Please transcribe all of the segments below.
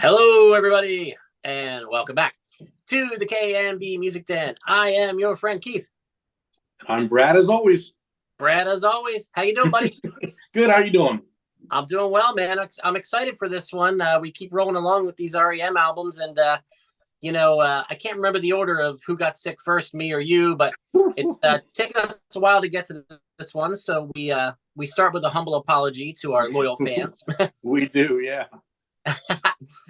Hello, everybody, and welcome back to the KMB Music Den. I am your friend Keith. I'm Brad, as always. Brad, as always. How you doing, buddy? Good. How you doing? I'm doing well, man. I'm excited for this one. We keep rolling along with these R.E.M. albums, and I can't remember the order of who got sick first, me or you, but it's taken us a while to get to this one. So we start with a humble apology to our loyal fans. We do, yeah.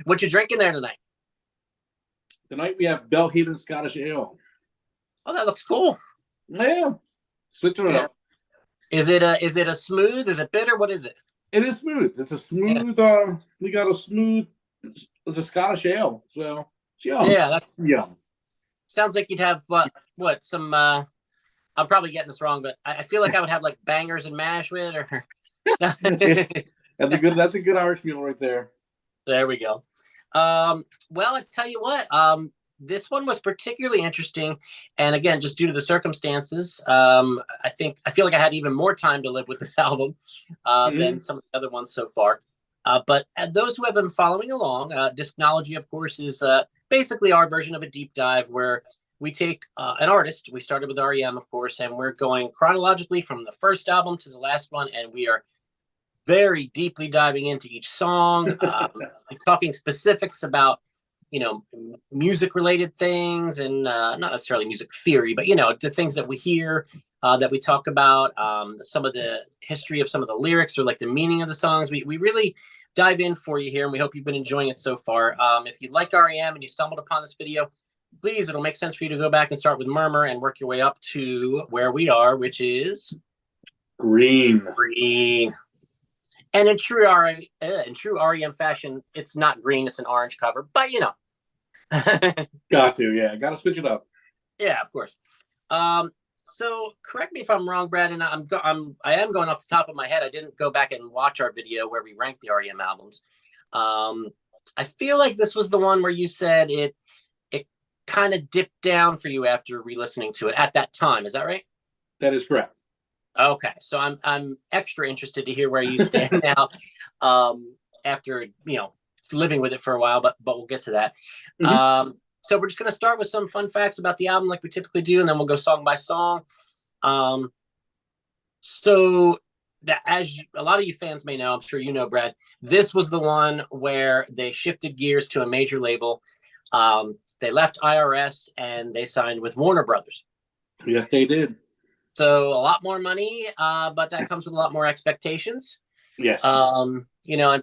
What you drinking there tonight? Tonight we have Belhaven Scottish Ale. Oh, that looks cool. Yeah, switching it up. Is it a smooth? Is it bitter? What is it? It is smooth. It's a smooth. We got a smooth. It's a Scottish ale, so it's yum. Yeah, that's yum. Sounds like you'd have what some. I'm probably getting this wrong, but I feel like I would have like bangers and mash with it, or. That's a good Irish meal right there. There we go. Well, I tell you what. This one was particularly interesting, and again, just due to the circumstances, I feel like I had even more time to live with this album than some of the other ones so far. But those who have been following along, Discnology, of course, is basically our version of a deep dive where we take an artist. We started with R.E.M, of course, and we're going chronologically from the first album to the last one, and we are very deeply diving into each song, talking specifics about, music related things and not necessarily music theory, but, the things that we hear, that we talk about, some of the history of some of the lyrics or like the meaning of the songs. We really dive in for you here, and we hope you've been enjoying it so far. If you like R.E.M. and you stumbled upon this video, please, it'll make sense for you to go back and start with Murmur and work your way up to where we are, which is Green. And in true R.E.M. fashion, it's not green; it's an orange cover. But got to switch it up. Yeah, of course. So correct me if I'm wrong, Brad, and I am going off the top of my head. I didn't go back and watch our video where we ranked the R.E.M. albums. I feel like this was the one where you said it kind of dipped down for you after re-listening to it at that time. Is that right? That is correct. Okay, so I'm extra interested to hear where you stand now, after living with it for a while, but we'll get to that. So we're just going to start with some fun facts about the album, like we typically do, and then we'll go song by song. So that, as a lot of you fans may know, I'm sure you know, Brad, this was the one where they shifted gears to a major label. They left IRS and they signed with Warner Brothers. Yes, they did. So a lot more money, but that comes with a lot more expectations. Yes. And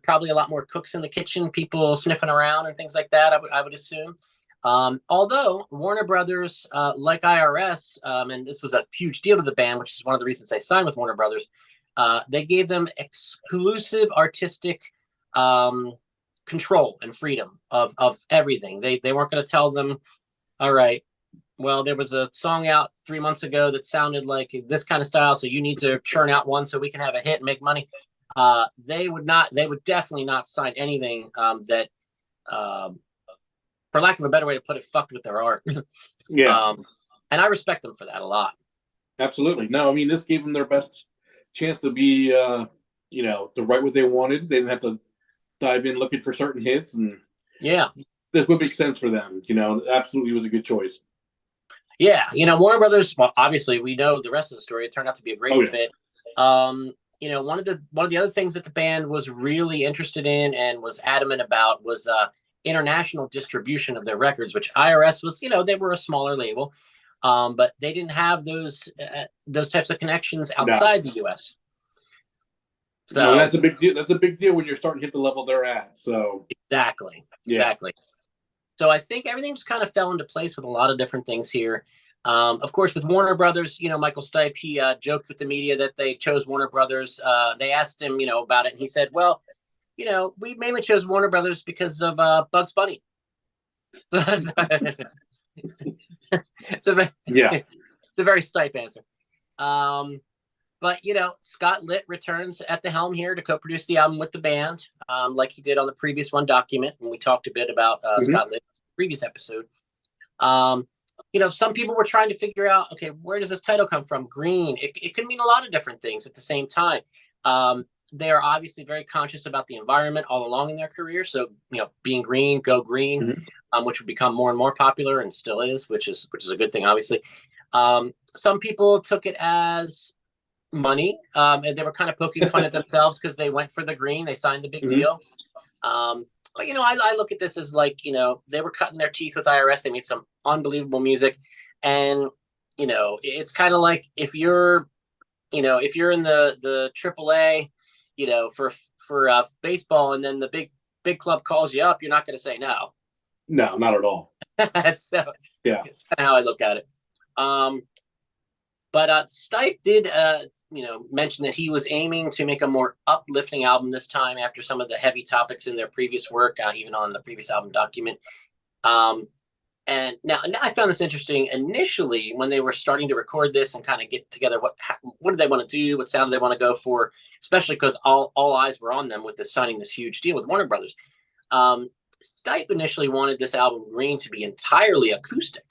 probably a lot more cooks in the kitchen, people sniffing around and things like that, I would assume. Although Warner Brothers, like IRS, and this was a huge deal to the band, which is one of the reasons they signed with Warner Brothers, they gave them exclusive artistic control and freedom of everything. They weren't going to tell them, all right, well, there was a song out 3 months ago that sounded like this kind of style, so you need to churn out one so we can have a hit and make money. They would definitely not sign anything that, for lack of a better way to put it, fucked with their art. Yeah. And I respect them for that a lot. Absolutely. No, I mean, this gave them their best chance to be, to write what they wanted. They didn't have to dive in looking for certain hits, and this would make sense for them. Absolutely was a good choice. Yeah, Warner Brothers. Well, obviously, we know the rest of the story. It turned out to be a great fit. One of the other things that the band was really interested in and was adamant about was international distribution of their records, which IRS was. They were a smaller label, but they didn't have those types of connections outside the U.S. So that's a big deal. That's a big deal when you're starting to hit the level they're at. So exactly. So I think everything just kind of fell into place with a lot of different things here. Of course, with Warner Brothers, Michael Stipe, he joked with the media that they chose Warner Brothers. They asked him, about it, and he said, "Well, we mainly chose Warner Brothers because of Bugs Bunny." It's a very Stipe answer. But Scott Litt returns at the helm here to co-produce the album with the band, like he did on the previous one, Document, and we talked a bit about Scott Litt in the previous episode. Some people were trying to figure out, okay, where does this title come from? Green. It could mean a lot of different things at the same time. They are obviously very conscious about the environment all along in their career. So, being green, go green, which would become more and more popular and still is, which is a good thing, obviously. Some people took it as money, and they were kind of poking fun at themselves because they went for the green. They signed the big deal. But, I look at this as like, they were cutting their teeth with IRS. They made some unbelievable music. And, it's kind of like if you're in the AAA, for baseball, and then the big club calls you up, you're not going to say no. No, not at all. So yeah, it's kind of how I look at it. But Stipe did, mention that he was aiming to make a more uplifting album this time after some of the heavy topics in their previous work, even on the previous album Document. And now I found this interesting. Initially, when they were starting to record this and kind of get together, what did they want to do? What sound did they want to go for? Especially because all eyes were on them with signing this huge deal with Warner Brothers. Stipe initially wanted this album Green to be entirely acoustic.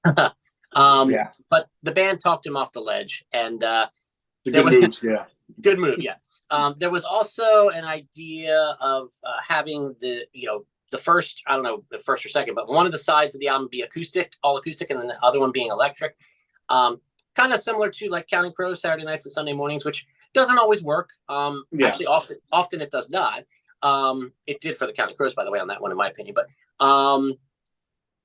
But the band talked him off the ledge, and good move. Yeah, good move. Yeah. There was also an idea of having the first, I don't know, the first or second, but one of the sides of the album be acoustic, all acoustic, and then the other one being electric. Kind of similar to like Counting Crows, Saturday Nights and Sunday Mornings, which doesn't always work. Actually, often it does not. It did for the Counting Crows, by the way, on that one, in my opinion.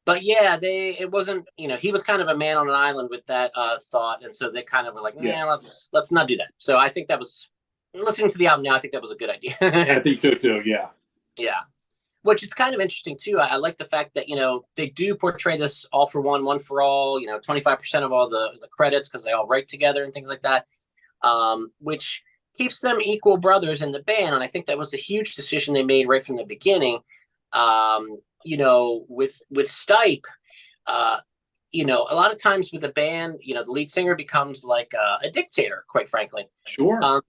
But yeah, it wasn't, he was kind of a man on an island with that thought. And so they kind of were like, let's not do that. So I think that was, listening to the album now, I think that was a good idea. I think so too. Yeah. Yeah. Which is kind of interesting too. I like the fact that, they do portray this all for one, one for all, 25% of all the credits because they all write together and things like that, which keeps them equal brothers in the band. And I think that was a huge decision they made right from the beginning. With Stipe, a lot of times with a band, the lead singer becomes like a dictator, quite frankly. Sure.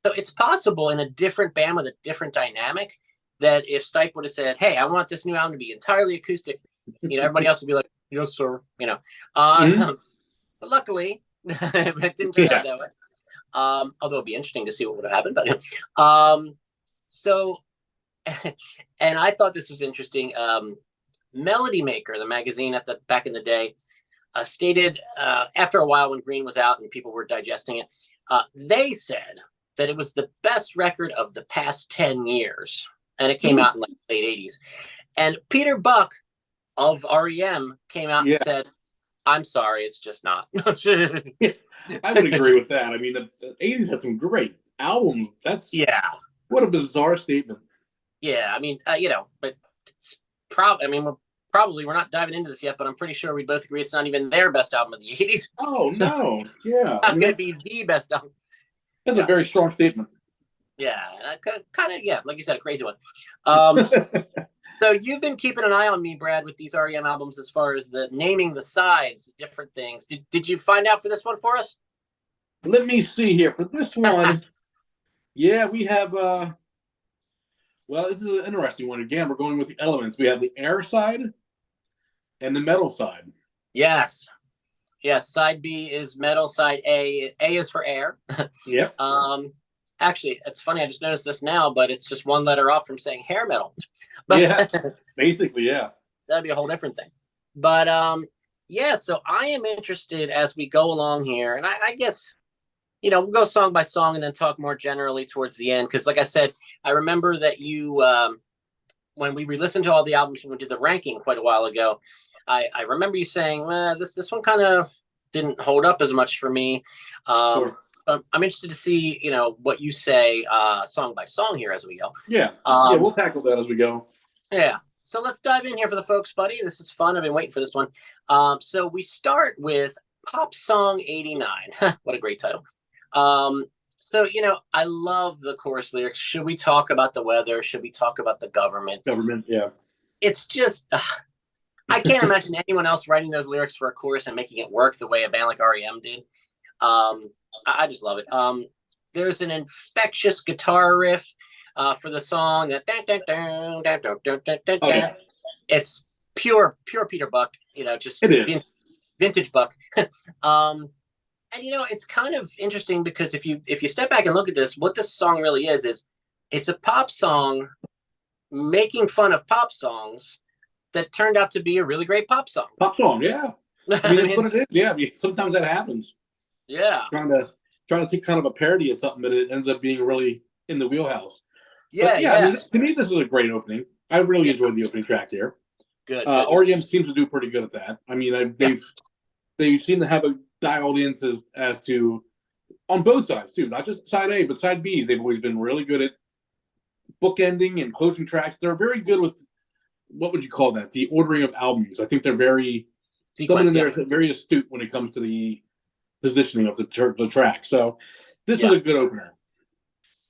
So it's possible in a different band with a different dynamic that if Stipe would have said, "Hey, I want this new album to be entirely acoustic," everybody else would be like, "Yes, sir." But luckily, it didn't turn out that way. Although it'd be interesting to see what would have happened. But so, and I thought this was interesting. Melody Maker, the magazine back in the day, stated after a while when Green was out and people were digesting it, they said that it was the best record of the past 10 years. And it came out in like the late 80s. And Peter Buck of R.E.M. came out and said, "I'm sorry, it's just not." I would agree with that. I mean, the 80s had some great albums. What a bizarre statement. Yeah, I mean, but it's we're not diving into this yet, but I'm pretty sure we both agree it's not even their best album of the 80s. Oh, so, no. Yeah. Not going to be the best album. That's a very strong statement. Yeah, kind of, like you said, a crazy one. So you've been keeping an eye on me, Brad, with these R.E.M. albums as far as the naming the sides, different things. Did you find out for this one for us? Let me see here. For this one, we have, this is an interesting one. Again, we're going with the elements. We have the air side and the metal side. Yes. Yes, side B is metal, side A is for air. Yep. Actually, it's funny. I just noticed this now, but it's just one letter off from saying hair metal. But basically, yeah. That'd be a whole different thing. But so I am interested as we go along here, and I guess we'll go song by song and then talk more generally towards the end. Because, like I said, I remember that you when we re-listened to all the albums when we did the ranking quite a while ago, I remember you saying, this one kind of didn't hold up as much for me. Sure. I'm interested to see, what you say song by song here as we go. Yeah. We'll tackle that as we go. Yeah. So let's dive in here for the folks, buddy. This is fun. I've been waiting for this one. So we start with Pop Song 89. What a great title. So, I love the chorus lyrics. Should we talk about the weather? Should we talk about the government? Yeah. It's just, I can't imagine anyone else writing those lyrics for a chorus and making it work the way a band like R.E.M. did. I just love it. There's an infectious guitar riff for the song. It's pure Peter Buck, just vintage Buck. And it's kind of interesting because if you step back and look at this, what this song really is it's a pop song making fun of pop songs that turned out to be a really great pop song. Pop song, yeah. I mean, that's what it is. Yeah, I mean, sometimes that happens. Yeah. Trying to take kind of a parody at something, but it ends up being really in the wheelhouse. Yeah, but, yeah. I mean, to me, this is a great opening. I really enjoyed the opening track here. Good. R.E.M. seems to do pretty good at that. I mean, they seem to have it dialed in as to on both sides too, not just side A, but side B's. They've always been really good at bookending and closing tracks. They're very good with, what would you call that? The ordering of albums. I think they're very someone in there is very astute when it comes to the positioning of the track. So this was a good opener.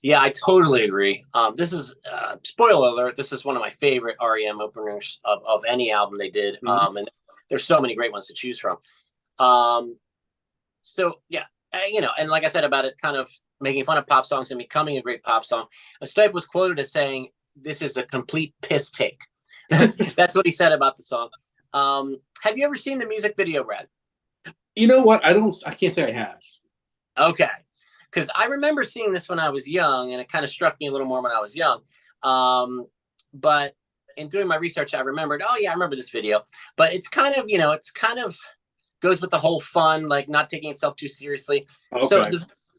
Yeah, I totally agree. This is spoiler alert. This is one of my favorite R.E.M. openers of any album they did. And there's so many great ones to choose from. So yeah, and like I said about it, kind of making fun of pop songs and becoming a great pop song. Stipe was quoted as saying, "This is a complete piss take." That's what he said about the song. Have you ever seen the music video, Brad? You know what? I can't say I have. Okay. Because I remember seeing this when I was young, and it kind of struck me a little more when I was young. But in doing my research, I remembered, oh yeah, I remember this video. But it's kind of, goes with the whole fun, like not taking itself too seriously. Okay. So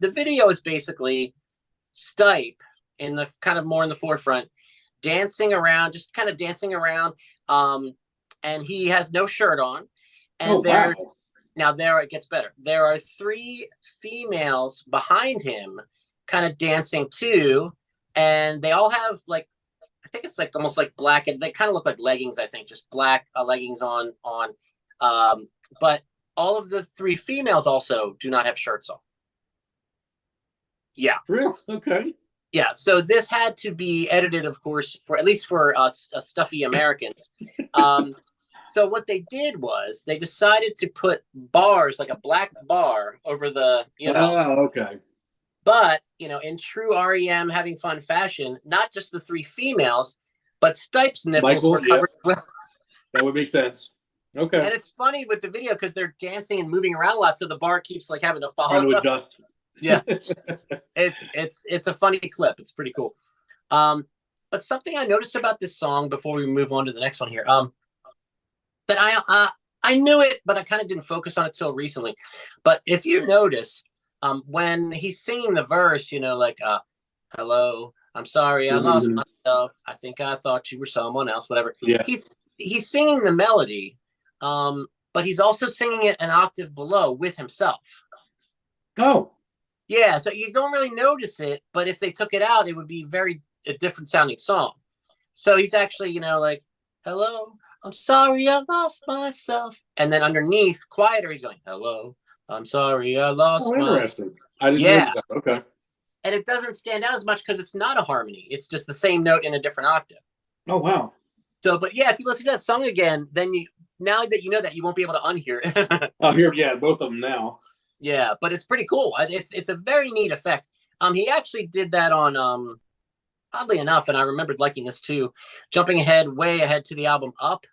the video is basically Stipe in the kind of more in the forefront, dancing around, just kind of dancing around. And he has no shirt on. And wow. Now there it gets better. There are 3 females behind him kind of dancing too. And they all have like, I think it's like almost like black, and they kind of look like leggings, I think, just black leggings on. But all of the 3 females also do not have shirts on. Yeah. Really? Okay. Yeah. So this had to be edited, of course, for at least for us stuffy Americans. So what they did was they decided to put bars, like a black bar over the, Oh, okay. But, in true R.E.M. having fun fashion, not just the 3 females, but Stipe's nipples were covered as well. That would make sense. Okay. And it's funny with the video because they're dancing and moving around a lot, so the bar keeps like having to follow. Trying to adjust. Yeah. It's a funny clip. It's pretty cool. But something I noticed about this song before we move on to the next one here, but I knew it, but I kind of didn't focus on it till recently. But if you notice, when he's singing the verse, like, hello, I'm sorry, I lost myself. I think I thought you were someone else, whatever. Yeah. He's singing the melody, but he's also singing it an octave below with himself. Oh. Yeah, so you don't really notice it, but if they took it out, it would be a different sounding song. So he's actually, like, hello, I'm sorry I lost myself. And then underneath, quieter, he's going, hello, I'm sorry I lost myself. Interesting. I didn't notice that. Okay. And it doesn't stand out as much because it's not a harmony. It's just the same note in a different octave. Oh, wow. So, but yeah, if you listen to that song again, then now that you know that, you won't be able to unhear it. I'll hear, both of them now. Yeah, but it's pretty cool. It's a very neat effect. He actually did that on, oddly enough, and I remembered liking this too, jumping way ahead to the album Up.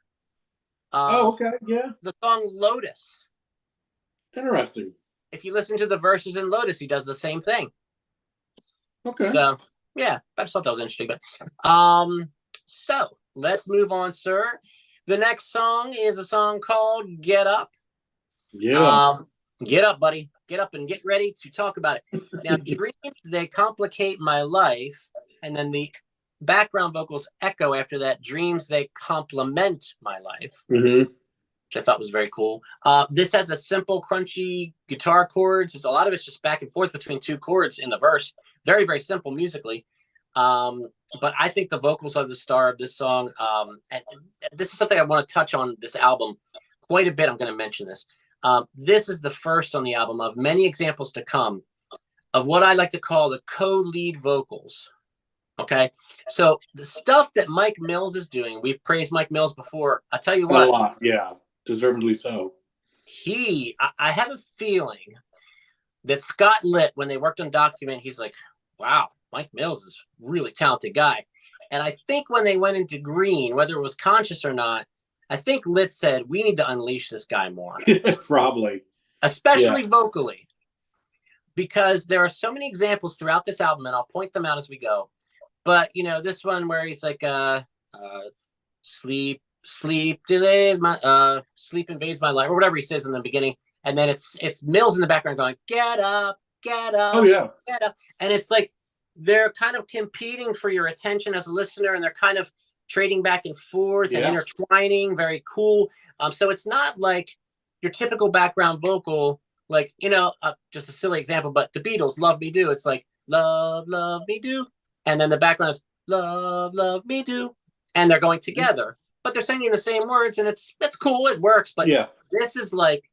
Okay, yeah. The song Lotus. Interesting. If you listen to the verses in Lotus, he does the same thing. Okay. So, yeah, I just thought that was interesting. But, so let's move on, sir. The next song is a song called Get Up. Yeah. Get up, buddy. Get up and get ready to talk about it. Now, dreams, they complicate my life. And then the background vocals echo after that. Dreams, they complement my life. Mm-hmm. Which I thought was very cool. This has a simple, crunchy guitar chords. A lot of it's just back and forth between 2 chords in the verse. Very, very simple musically. But I think the vocals are the star of this song. And this is something I want to touch on this album quite a bit. I'm going to mention this. This is the first on the album of many examples to come of what I like to call the co-lead vocals. Okay, so the stuff that Mike Mills is doing, we've praised Mike Mills before. I'll tell you what. A lot, yeah, deservedly so. I have a feeling that Scott Litt, when they worked on Document, he's like, wow, Mike Mills is a really talented guy. And I think when they went into Green, whether it was conscious or not, I think Litt said, we need to unleash this guy more. Probably. Especially vocally. because there are so many examples throughout this album, and I'll point them out as we go. But this one where he's like, sleep, sleep, sleep invades my life, or whatever he says in the beginning, and then it's Mills in the background going, get up, get up, oh yeah, get up, and it's like they're kind of competing for your attention as a listener, and they're kind of trading back and forth and intertwining. Very cool. So it's not like your typical background vocal, like just a silly example, but the Beatles, "Love Me Do." It's like love, love me do, and then the background is love, love me do, and they're going together, but they're singing the same words, and it's cool. It works, but this is like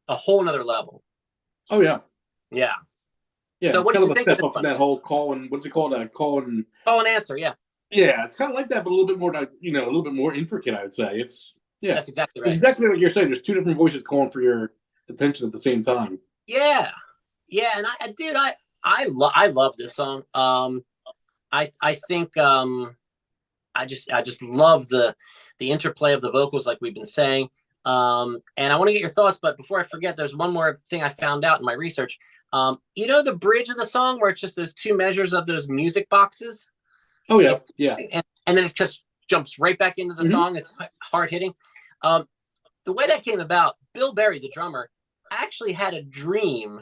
a whole nother level. Oh yeah, yeah. Yeah, so it's what kind do of you a think step up from that whole call and what's it called? Call and answer. Yeah. Yeah, it's kind of like that, but a little bit more, a little bit more intricate. I would say that's exactly right. It's exactly what you're saying. There's two different voices calling for your attention at the same time. Yeah, and I love this song. I think I just love the interplay of the vocals, like we've been saying. And I want to get your thoughts, but before I forget, there's one more thing I found out in my research. The bridge of the song where it's just those two measures of those music boxes. Oh yeah, yeah. And then it just jumps right back into the song. It's hard hitting. The way that came about, Bill Berry, the drummer, actually had a dream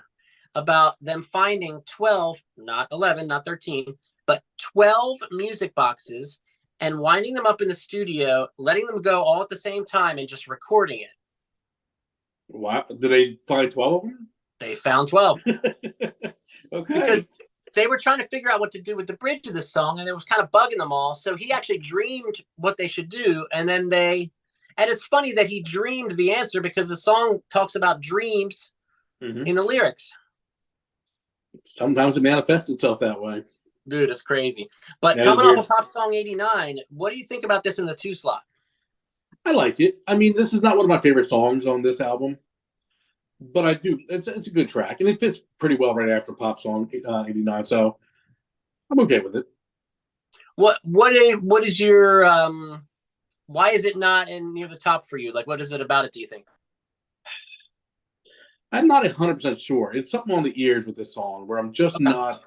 about them finding 12, not 11, not 13, but 12 music boxes and winding them up in the studio, letting them go all at the same time and just recording it. Wow. Did they find 12 of them? They found 12. Okay. Because they were trying to figure out what to do with the bridge of the song, and it was kind of bugging them all. So he actually dreamed what they should do, and then and it's funny that he dreamed the answer because the song talks about dreams in the lyrics. Sometimes it manifests itself that way. Dude, it's crazy. But coming off of Pop Song 89, what do you think about this in the 2 slot? I like it. I mean, this is not one of my favorite songs on this album, but I do. It's a good track, and it fits pretty well right after Pop Song 89. So I'm okay with it. What is your why is it not near the top for you? Like, what is it about it, do you think? I'm not 100% sure. It's something on the ears with this song where I'm just not.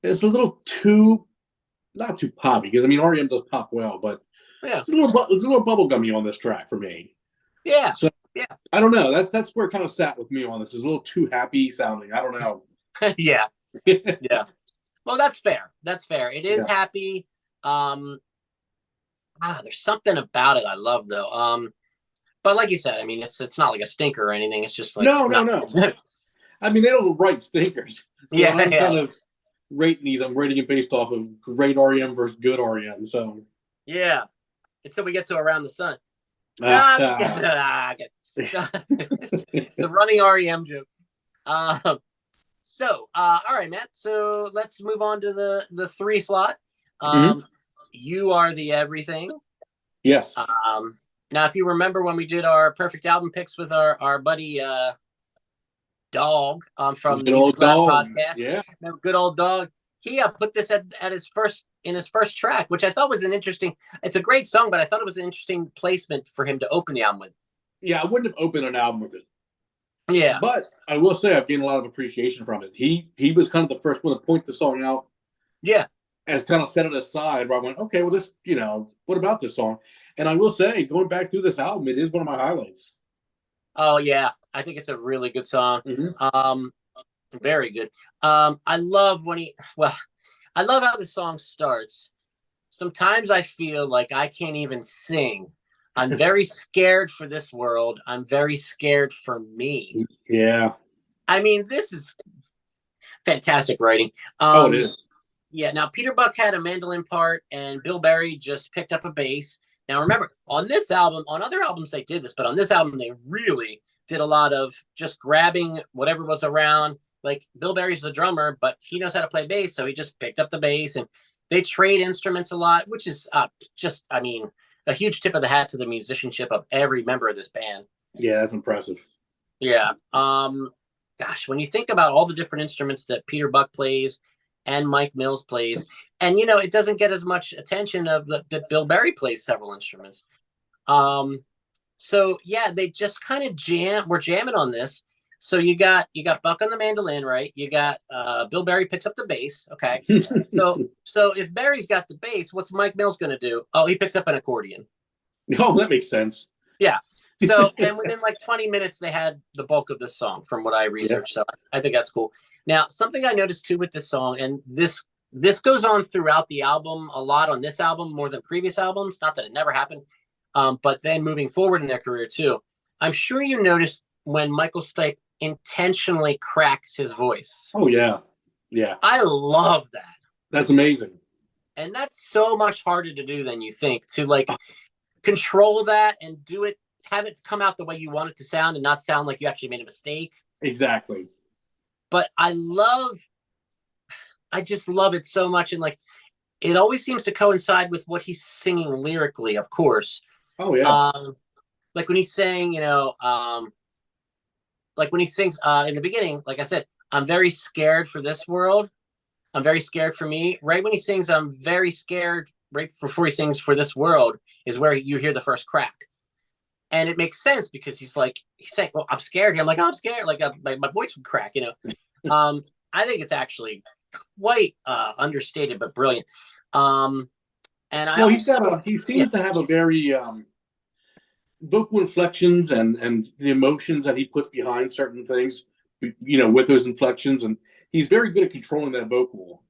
It's a little too, not too poppy, because I mean R.E.M. does pop well, but it's a little bubblegummy on this track for me. Yeah. So I don't know. That's where it kind of sat with me on this. It's a little too happy sounding. I don't know. Yeah. Well, that's fair. It is happy. There's something about it I love though. But like you said, I mean, it's not like a stinker or anything. It's just like no. I mean, they don't write stinkers. So I'm kind of rating these. I'm rating it based off of great R.E.M. versus good R.E.M. So until we get to Around the Sun. The running R.E.M. joke. All right, Matt. So let's move on to the 3 slot. You Are the Everything. Yes. Now, if you remember when we did our perfect album picks with our buddy Dog from the Music Lab podcast, good old Dog. He put this at his first track, which I thought was it's a great song, but I thought it was an interesting placement for him to open the album with. Yeah, I wouldn't have opened an album with it. Yeah. But I will say I've gained a lot of appreciation from it. He was kind of the first one to point the song out. Yeah. As kind of set it aside where I went, okay, well, this, what about this song? And I will say, going back through this album, it is one of my highlights. Oh, yeah. I think it's a really good song. Very good. I love I love how the song starts. Sometimes I feel like I can't even sing. I'm very scared for this world. I'm very scared for me. Yeah. I mean, this is fantastic writing. It is. Yeah. Now, Peter Buck had a mandolin part, and Bill Berry just picked up a bass. Now, remember, on this album, on other albums they did this, but on this album they really did a lot of just grabbing whatever was around. Like, Bill Berry's the drummer, but he knows how to play bass, so he just picked up the bass, and they trade instruments a lot, which is a huge tip of the hat to the musicianship of every member of this band. Yeah, that's impressive. Yeah. Gosh, when you think about all the different instruments that Peter Buck plays and Mike Mills plays, and it doesn't get as much attention that Bill Berry plays several instruments. So yeah, they just kind of we're jamming on this. So you got Buck on the mandolin, right? You got Bill Berry picks up the bass. Okay. So if Berry's got the bass, what's Mike Mills going to do? Oh, he picks up an accordion. Oh, that makes sense. Yeah. So, and within like 20 minutes, they had the bulk of this song from what I researched. Yeah. So I think that's cool. Now, something I noticed too with this song, and this goes on throughout the album a lot on this album, more than previous albums. Not that it never happened, but then moving forward in their career too. I'm sure you noticed when Michael Stipe intentionally cracks his voice. Oh, yeah. Yeah. I love that. That's amazing. And that's so much harder to do than you think, to like control that and do it, have it come out the way you want it to sound and not sound like you actually made a mistake. Exactly. But I just love it so much. And like, it always seems to coincide with what he's singing lyrically, of course. Oh, yeah. Like when he's saying, like when he sings in the beginning, like I said, I'm very scared for this world. I'm very scared for me. Right when he sings, I'm very scared, right before he sings for this world is where you hear the first crack. And it makes sense because he's saying, well, I'm scared. I'm like, oh, I'm scared. Like my voice would crack, I think it's actually quite understated, but brilliant. And he seems to have a very vocal inflections and the emotions that he puts behind certain things, with those inflections, and he's very good at controlling that vocal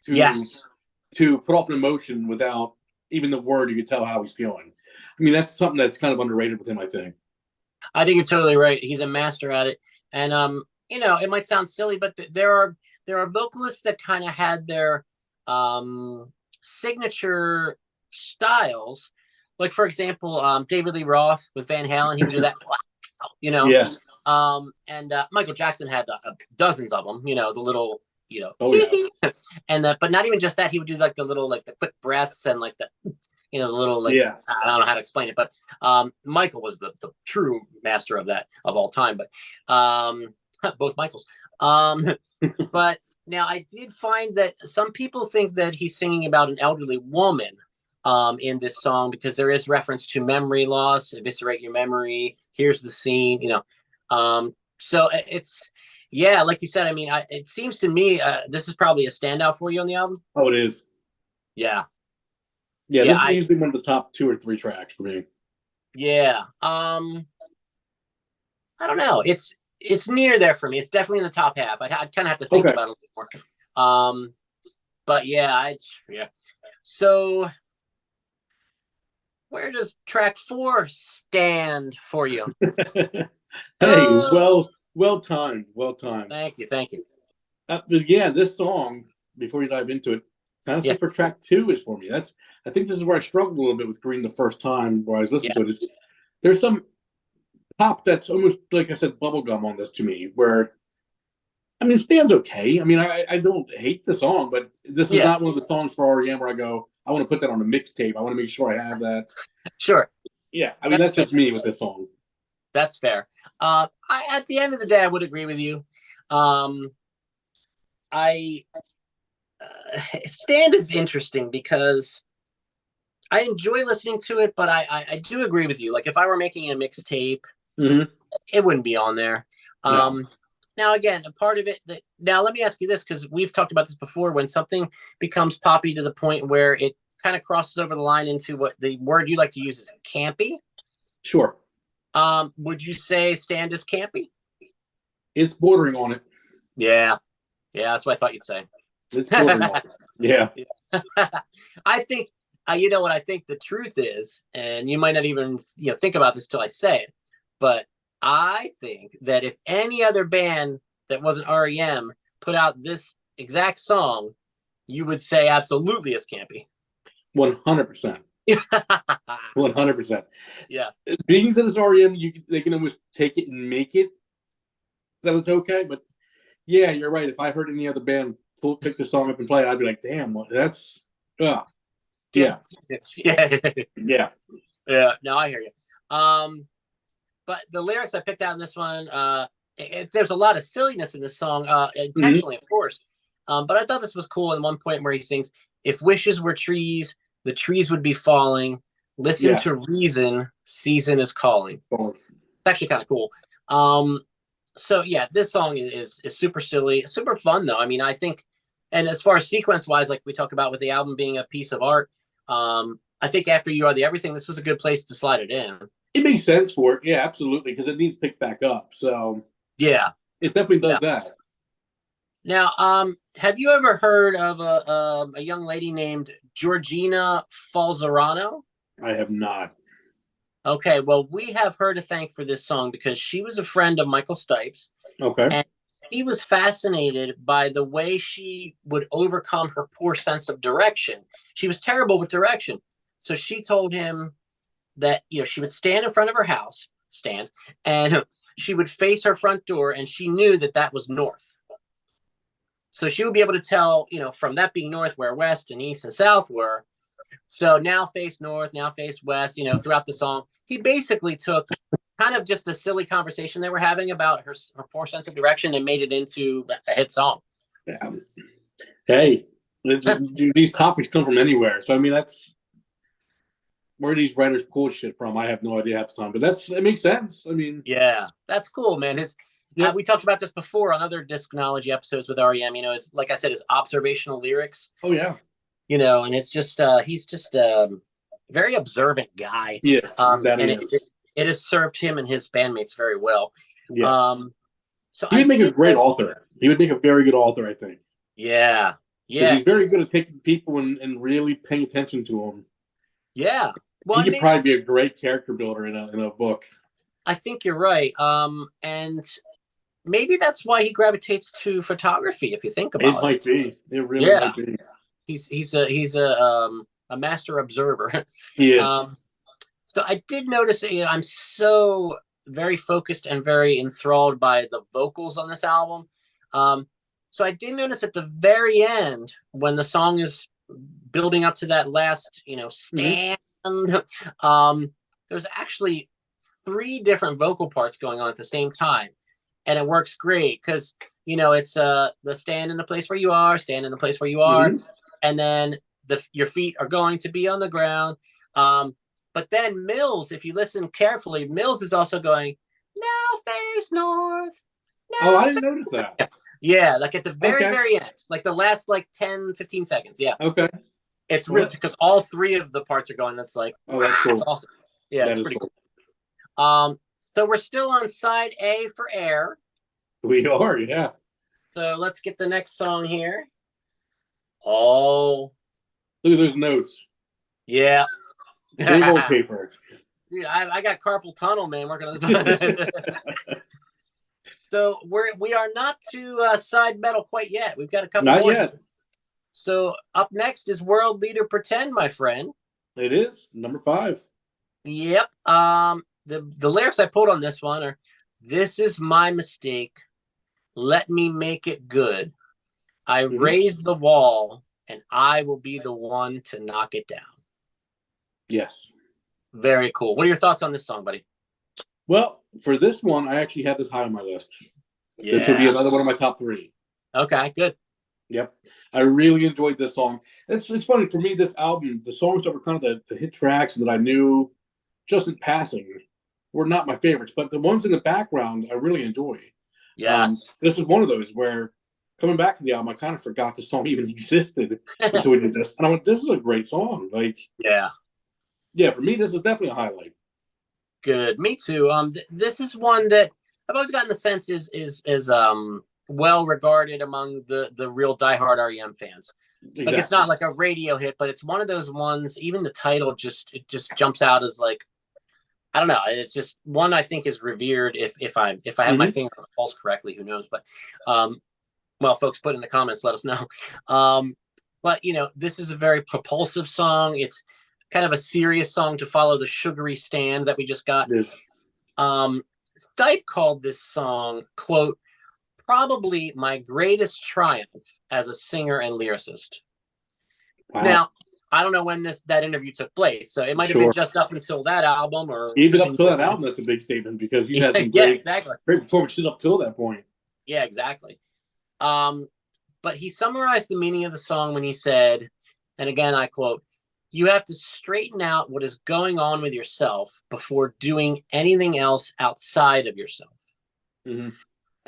to put off an emotion without even the word. You can tell how he's feeling. I mean, that's something that's kind of underrated with him, I think. I think you're totally right. He's a master at it. And it might sound silly, but there are vocalists that kind of had their signature styles. Like, for example, David Lee Roth with Van Halen, he would do that, Yeah. And Michael Jackson had dozens of them, the little, Oh, yeah. And but not even just that, he would do like the little, like the quick breaths and like the, the little, like, yeah. I don't know how to explain it, but Michael was the true master of that of all time. But both Michaels. But now I did find that some people think that he's singing about an elderly woman in this song because there is reference to memory loss, eviscerate your memory. Here's the scene, So it's, yeah, like you said, I mean, it seems to me this is probably a standout for you on the album. Oh, it is. Yeah. Yeah, this is usually one of the top 2 or 3 tracks for me. Yeah. I don't know. It's near there for me. It's definitely in the top half. I'd kind of have to think about it a little more. But yeah, So where does track 4 stand for you? Hey, well timed. Thank you. But yeah, this song, before you dive into it, kind of for track 2 is for me. I think this is where I struggled a little bit with Green the first time where I was listening to it. There's some pop that's almost, like I said, bubblegum on this to me, where, I mean, it stands okay. I mean, I don't hate the song, but this is not one of the songs for R.E.M. where I go, I want to put that on a mixtape. I want to make sure I have that. Sure. Yeah, I mean, that's just me with this song. That's fair. At the end of the day, I would agree with you. Stand is interesting because I enjoy listening to it, but I do agree with you. Like, if I were making a mixtape, it wouldn't be on there. No. Now, again, a part of it. Now, let me ask you this, because we've talked about this before. When something becomes poppy to the point where it kind of crosses over the line into what the word you like to use is campy. Sure. Would you say Stand is campy? It's bordering on it. Yeah, that's what I thought you'd say. It's bordering on it. Yeah. I think, you know what I think the truth is, and you might not even think about this till I say it, but I think that if any other band that wasn't R.E.M. put out this exact song, you would say absolutely it's campy. 100%. 100%. Yeah. Being that it's R.E.M., they can almost take it and make it that it's okay. But yeah, you're right. If I heard any other band pick the song up and play it, I'd be like, damn, that's yeah. Yeah. No, I hear you. But the lyrics I picked out in this one, there's a lot of silliness in this song, intentionally, of course. But I thought this was cool in one point where he sings, "If wishes were trees, the trees would be falling. Listen to reason, season is calling." It's actually kind of cool. So yeah, this song is super silly, super fun though. I mean, I think, and as far as sequence wise, like we talk about with the album being a piece of art, I think after You Are the Everything, this was a good place to slide it in. It makes sense for it, yeah, absolutely, because it needs picked back up. So yeah, it definitely does that. Now, have you ever heard of a young lady named Georgina Falzarano? I have not. Okay, well, we have her to thank for this song because she was a friend of Michael Stipe's. Okay. And he was fascinated by the way she would overcome her poor sense of direction. She was terrible with direction. So she told him that, she would stand in front of her house, and she would face her front door, and she knew that that was north. So she would be able to tell, from that being north, where west and east and south were. So now face north, now face west, throughout the song. He basically took kind of just a silly conversation they were having about her poor sense of direction and made it into a hit song. Yeah. Hey, these topics come from anywhere. So, I mean, that's where these writers pull shit from. I have no idea half the time, but it makes sense. I mean, yeah, that's cool, man. We talked about this before on other Discnology episodes with R.E.M. Like I said, his observational lyrics. Oh yeah. And it's just he's just a very observant guy. Yes, that and is. It has served him and his bandmates very well. Yeah. So he would make a great author. He would make a very good author, I think. Yeah. Yeah. He's very good at taking people and really paying attention to them. Yeah. Well, he could probably be a great character builder in a book. I think you're right. And maybe that's why he gravitates to photography, if you think about it. It might be. It really might be. He's a master observer. He is. So I did notice I'm so very focused and very enthralled by the vocals on this album. So I did notice at the very end when the song is building up to that last, stand, there's actually 3 different vocal parts going on at the same time. And it works great because, it's the stand in the place where you are, stand in the place where you are. Mm-hmm. And then your feet are going to be on the ground. But then Mills, if you listen carefully, Mills is also going, now face north. Now I didn't notice that. Yeah, like at the very end, like the last 10, 15 seconds. Yeah. Okay. It's really because all 3 of the parts are going. That's like, oh, that's cool. That's awesome. Yeah, it's pretty cool. So we're still on side A for Air. We are, yeah. So let's get the next song here. Oh. Look at those notes. Yeah. Big old paper. Dude, I got carpal tunnel, man, working on this. So we are not to side metal quite yet. We've got a couple more. Not yet. So up next is World Leader Pretend, my friend. It is number 5. Yep. The lyrics I pulled on this one are, "This is my mistake. Let me make it good. I raised the wall, and I will be the one to knock it down." Yes. Very cool. What are your thoughts on this song, buddy? Well, for this one, I actually had this high on my list. Yeah. This would be another one of my top 3. Okay, good. Yep. I really enjoyed this song. It's funny, for me, this album, the songs that were kind of the hit tracks that I knew just in passing were not my favorites, but the ones in the background I really enjoy. Yes. This is one of those where, coming back to the album, I kind of forgot the song even existed until we did this. And I went, this is a great song. Yeah, for me, this is definitely a highlight. Good. Me too. This is one that I've always gotten the sense is well regarded among the real diehard R.E.M. fans. Exactly. Like, it's not like a radio hit, but it's one of those ones. Even the title just jumps out as like, I don't know. It's just one I think is revered. If I have my finger on the pulse correctly, who knows? But well, folks, put in the comments, let us know. But this is a very propulsive song. It's kind of a serious song to follow the sugary stand that we just got. Yes. Stipe called this song, quote, "probably my greatest triumph as a singer and lyricist." Wow. Now, I don't know when that interview took place, so it might have been just up until that album, or even up till that album. That's a big statement because he's had some great performances up till that point. Yeah, exactly. But he summarized the meaning of the song when he said, and again I quote, "You have to straighten out what is going on with yourself before doing anything else outside of yourself." Mm-hmm.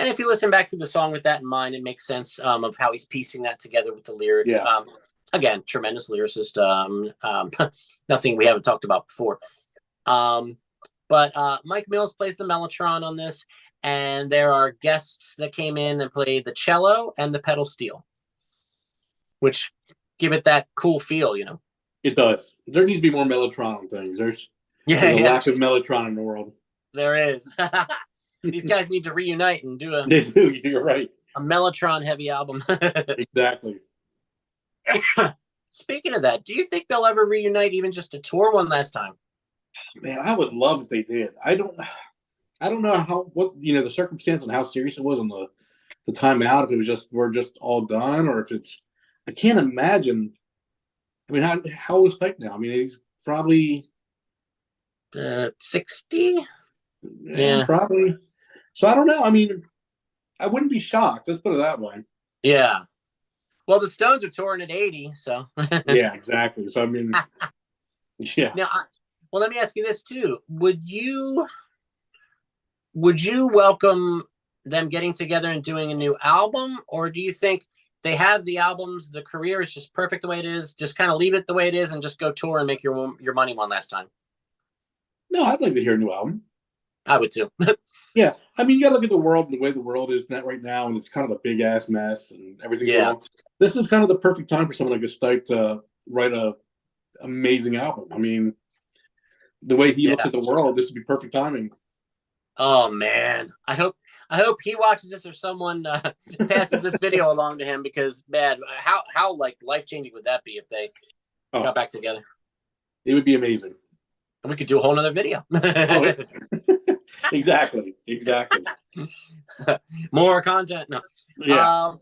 And if you listen back to the song with that in mind, it makes sense of how he's piecing that together with the lyrics. Yeah. Again, tremendous lyricist. Nothing we haven't talked about before. But Mike Mills plays the mellotron on this, and there are guests that came in and played the cello and the pedal steel, which give it that cool feel, you know. It does. There needs to be more mellotron on things. There's a lack of mellotron in the world. There is. These guys need to reunite and do They do. You're right. A mellotron heavy album. Exactly. Speaking of that, do you think they'll ever reunite, even just to tour one last time? Man, I would love if they did. I don't know what the circumstance and how serious it was on the time out. If it was just we're just all done, or if it's I can't imagine. I mean, how old is Spike now? I mean, he's probably 60. Yeah, probably. So I don't know. I mean, I wouldn't be shocked. Let's put it that way. Yeah. Well, the Stones are touring at 80, so. Yeah, exactly. So I mean, yeah. Now, well, let me ask you this too: Would you welcome them getting together and doing a new album, or do you think they have the albums, the career is just perfect the way it is, just kind of leave it the way it is, and just go tour and make your money one last time? No, I'd like to hear a new album. I would too. Yeah, I mean, you got to look at the world and the way the world is right now, and it's kind of a big ass mess, and everything's wrong. This is kind of the perfect time for someone like Stipe to write a amazing album. I mean, the way he looks at the world, this would be perfect timing. Oh man, I hope he watches this, or someone passes this video along to him, because man, how like life changing would that be if they got back together? It would be amazing. And we could do a whole nother video. Exactly. More content. No. Yeah.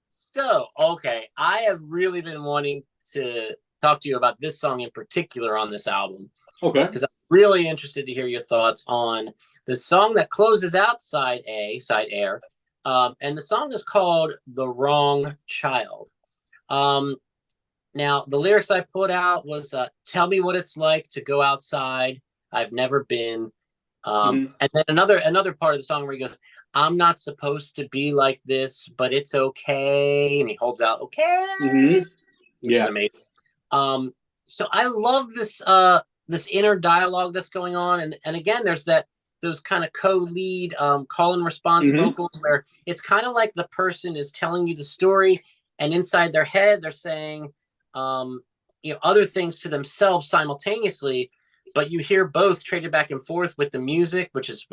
So, okay. I have really been wanting to talk to you about this song in particular on this album. Okay. Because I'm really interested to hear your thoughts on the song that closes out side Air. And the song is called The Wrong Child. Now, the lyrics I put out was, tell me what it's like to go outside. I've never been. And then another part of the song where he goes, I'm not supposed to be like this, but it's okay. And he holds out, okay. Mm-hmm. Which is amazing. So I love this inner dialogue that's going on. And again, there's those kind of co-lead call and response vocals where it's kind of like the person is telling you the story, and inside their head, they're saying, other things to themselves simultaneously, but you hear both traded back and forth with the music, which is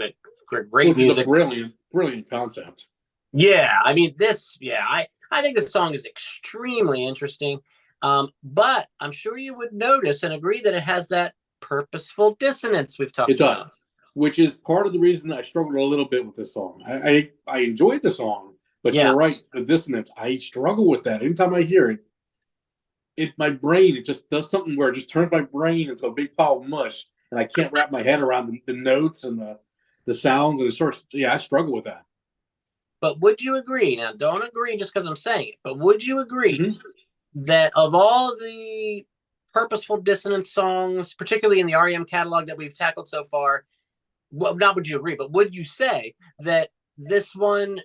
great music. A brilliant concept. Yeah, I mean I think this song is extremely interesting, but I'm sure you would notice and agree that it has that purposeful dissonance we've talked about. It does, which is part of the reason I struggled a little bit with this song. I enjoyed the song, but you're right, the dissonance, I struggle with that. Anytime I hear it, my brain, it just does something where it just turns my brain into a big pile of mush, and I can't wrap my head around the notes and the sounds, and I struggle with that. But would you agree, now don't agree just because I'm saying it, but would you agree that of all the purposeful dissonance songs, particularly in the R.E.M. catalog that we've tackled so far, not would you agree, but would you say that this one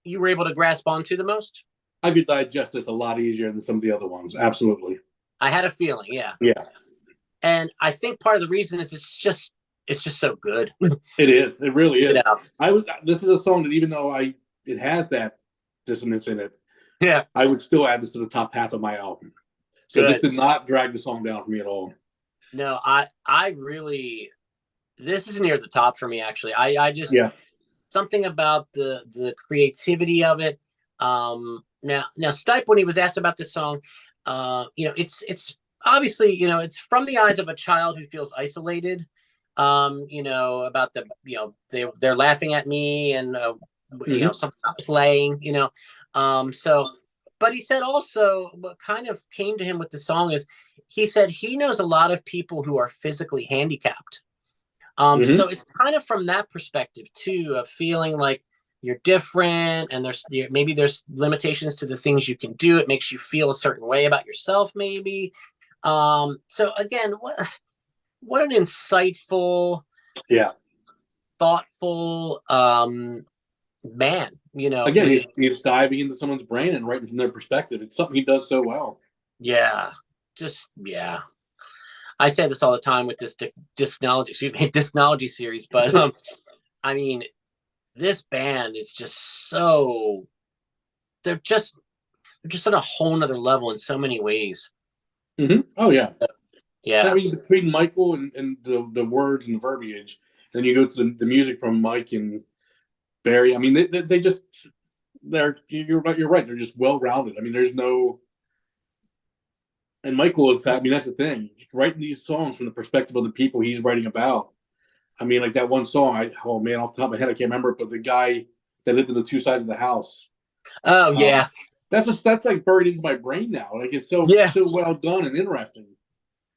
you were able to grasp onto the most? I could digest this a lot easier than some of the other ones. Absolutely. I had a feeling, yeah. Yeah. And I think part of the reason is it's just so good. It is. It really is. This is a song that, even though it has that dissonance in it, I would still add this to the top half of my album. So this did not drag the song down for me at all. No, I really, this is near the top for me, actually. I just, something about the creativity of it. Now Stipe, when he was asked about this song, it's obviously, it's from the eyes of a child who feels isolated, about they're laughing at me, and something about playing, but he said also what kind of came to him with the song is, he said he knows a lot of people who are physically handicapped. So it's kind of from that perspective too, of feeling like you're different, and maybe there's limitations to the things you can do. It makes you feel a certain way about yourself, maybe. So again, what an insightful, thoughtful, man, you know, again, he's diving into someone's brain and writing from their perspective. It's something he does so well. Yeah, just yeah. I say this all the time with this DISCNOLOGY series, but I mean, this band is just so they're just on a whole nother level in so many ways. Mm-hmm. Oh yeah, yeah. I mean, between Michael and the words and the verbiage, then you go to the music from Mike and Barry. I mean, they just you're right. They're just well rounded. I mean, there's no. And Michael is, I mean, that's the thing. Writing these songs from the perspective of the people he's writing about. I mean, like that one song, oh man, off the top of my head, I can't remember it, but the guy that lived in the two sides of the house. Oh, yeah. That's like buried into my brain now. Like it's so well done and interesting.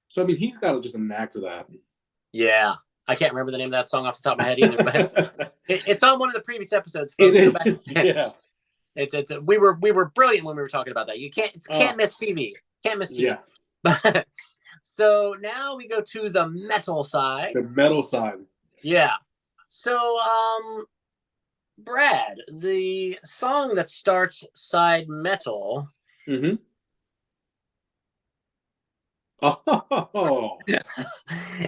So, I mean, he's got just a knack for that. Yeah. I can't remember the name of that song off the top of my head either, but it's on one of the previous episodes. Folks. It is, yeah. We were brilliant when we were talking about that. You can't miss TV. Can't miss TV. Yeah. So now we go to the metal side. The metal side. Yeah. So, Brad, the song that starts side metal. Mm-hmm. Oh.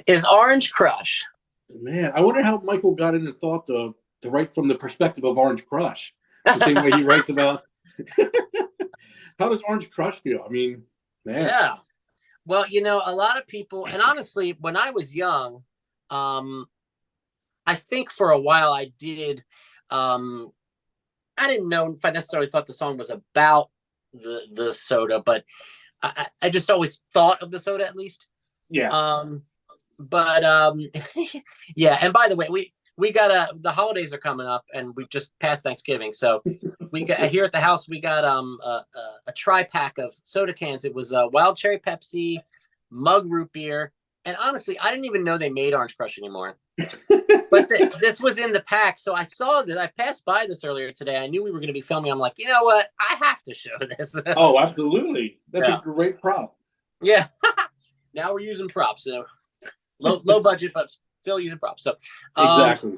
is Orange Crush. Man, I wonder how Michael got in and thought to write from the perspective of Orange Crush. The same way he writes about. How does Orange Crush feel? I mean, man. Yeah. Well, you know, a lot of people, and honestly, when I was young, I think for a while I did. I didn't know if I necessarily thought the song was about the soda, but I just always thought of the soda at least. Yeah. But yeah. And by the way, we got the holidays are coming up, and we just passed Thanksgiving, so we got here at the house. We got a tri-pack of soda cans. It was Wild Cherry Pepsi, Mug Root Beer, and honestly, I didn't even know they made Orange Crush anymore. But this was in the pack, so I saw this. I passed by this earlier today. I knew we were going to be filming. I'm like, you know what? I have to show this. Oh, absolutely! That's a great prop. Yeah. Now we're using props. So low budget, but still using props. So exactly.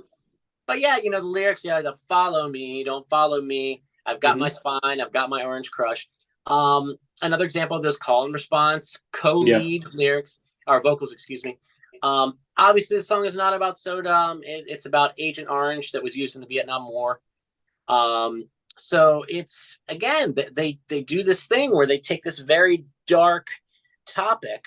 But yeah, you know the lyrics. Yeah, the follow me, don't follow me. I've got my spine. I've got my Orange Crush. Another example of those call and response co-lead lyrics or vocals. Excuse me. Obviously, the song is not about soda. It's about Agent Orange that was used in the Vietnam War. So it's again they do this thing where they take this very dark topic,